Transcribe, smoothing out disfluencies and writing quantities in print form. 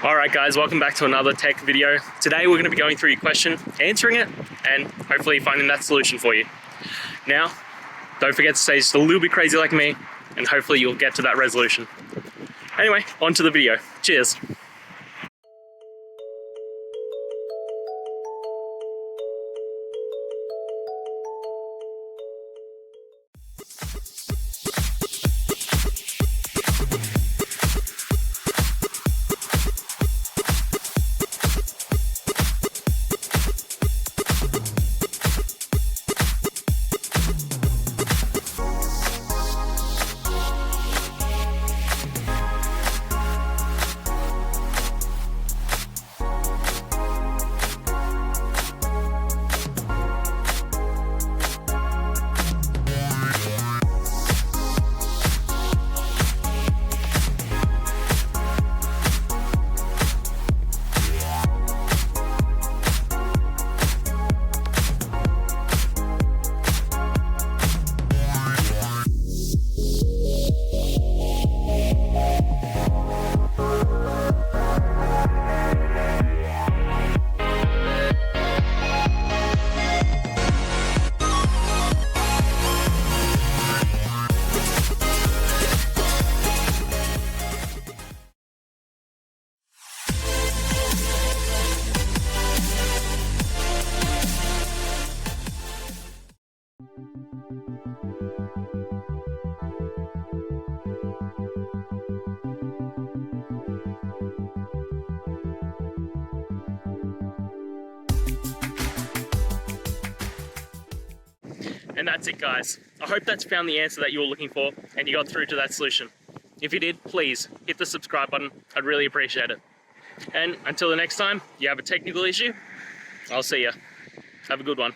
Alright guys, welcome back to another tech video. Today we're going to be going through your question, answering it, and hopefully finding that solution for you. Now, don't forget to stay just a little bit crazy like me, and hopefully you'll get to that resolution. Anyway, on to the video. Cheers. And that's it guys. I hope that's found the answer that you were looking for and you got through to that solution. If you did, please hit the subscribe button. I'd really appreciate it. And until the next time you have a technical issue, I'll see ya. Have a good one.